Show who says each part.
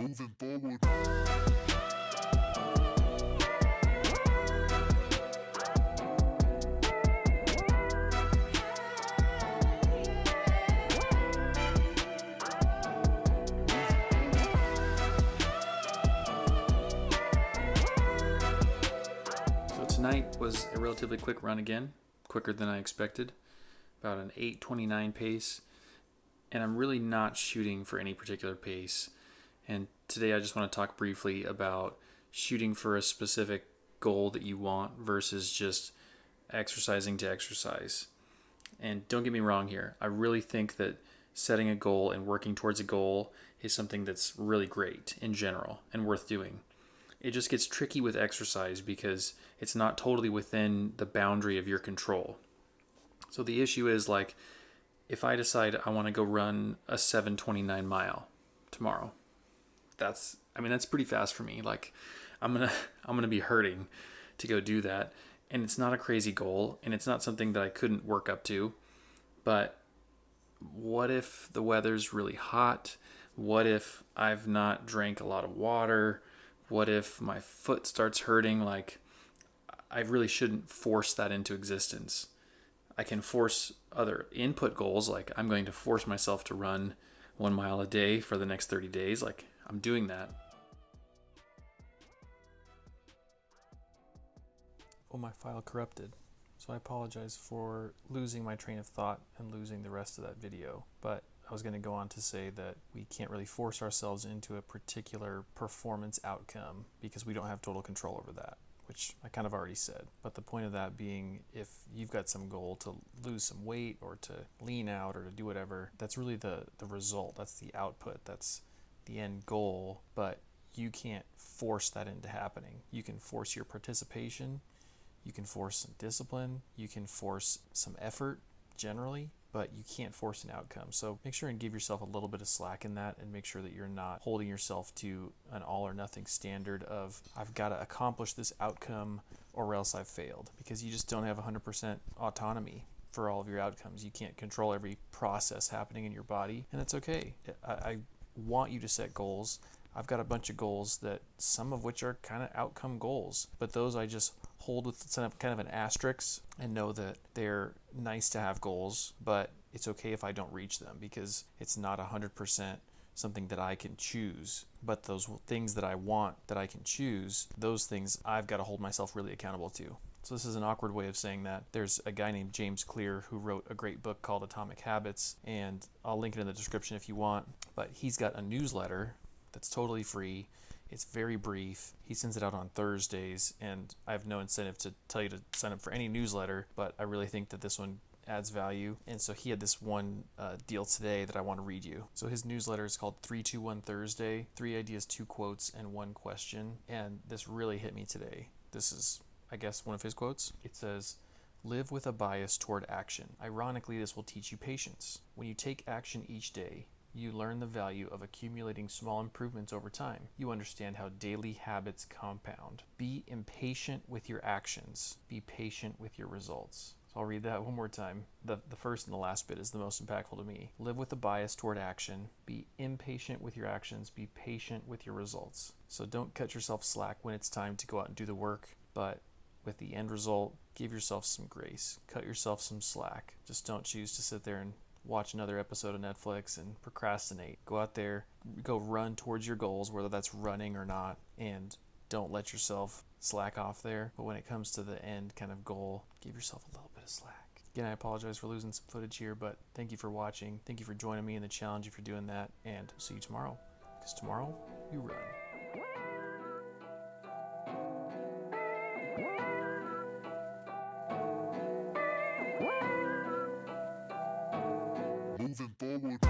Speaker 1: moving forward.
Speaker 2: So tonight was a relatively quick run again, quicker than I expected, about an 8:29 pace, and I'm really not shooting for any particular pace. And today I just want to talk briefly about shooting for a specific goal that you want versus just exercising to exercise. And don't get me wrong here, I really think that setting a goal and working towards a goal is something that's really great in general and worth doing. It just gets tricky with exercise because it's not totally within the boundary of your control. So the issue is, like, if I decide I want to go run a 7:29 mile tomorrow, that's pretty fast for me. Like, I'm gonna be hurting to go do that, and it's not a crazy goal, and it's not something that I couldn't work up to. But what if the weather's really hot? What if I've not drank a lot of water? What if my foot starts hurting? Like, I really shouldn't force that into existence. I can force other input goals, like I'm going to force myself to run 1 mile a day for the next 30 days. Like, I'm doing that.
Speaker 3: Oh, my file corrupted. So I apologize for losing my train of thought and losing the rest of that video. But I was going to go on to say that we can't really force ourselves into a particular performance outcome because we don't have total control over that, which I kind of already said. But the point of that being, if you've got some goal to lose some weight or to lean out or to do whatever, that's really the result. That's the output. That's the end goal. But you can't force that into happening. You can force your participation. You can force some discipline. You can force some effort generally, but you can't force an outcome. So make sure and give yourself a little bit of slack in that, and make sure that you're not holding yourself to an all or nothing standard of, I've got to accomplish this outcome or else I've failed, because you just don't have 100% autonomy for all of your outcomes. You can't control every process happening in your body, and that's okay. I want you to set goals. I've got a bunch of goals that some of which are kind of outcome goals, but those I just hold with kind of an asterisk and know that they're nice to have goals, but it's okay if I don't reach them because it's not 100% something that I can choose. But those things that I want that I can choose, those things I've got to hold myself really accountable to. So this is an awkward way of saying that. There's a guy named James Clear who wrote a great book called Atomic Habits, and I'll link it in the description if you want, but he's got a newsletter that's totally free. It's very brief. He sends it out on Thursdays, and I have no incentive to tell you to sign up for any newsletter, but I really think that this one adds value. And so he had this one deal today that I want to read you. So his newsletter is called 321 Thursday, 3 ideas, 2 quotes, and 1 question. And this really hit me today. This is, I guess, one of his quotes. It says, "Live with a bias toward action. Ironically, this will teach you patience. When you take action each day, you learn the value of accumulating small improvements over time. You understand how daily habits compound. Be impatient with your actions. Be patient with your results." So I'll read that one more time. The first and the last bit is the most impactful to me. Live with a bias toward action. Be impatient with your actions. Be patient with your results. So don't cut yourself slack when it's time to go out and do the work, but with the end result, give yourself some grace. Cut yourself some slack. Just don't choose to sit there and watch another episode of Netflix and procrastinate. Go out there, go run towards your goals, whether that's running or not, and don't let yourself slack off there. But when it comes to the end kind of goal, give yourself a little bit of slack. Again, I apologize for losing some footage here, but thank you for watching. Thank you for joining me in the challenge if you're doing that, and see you tomorrow, because tomorrow you run.
Speaker 1: Moving forward.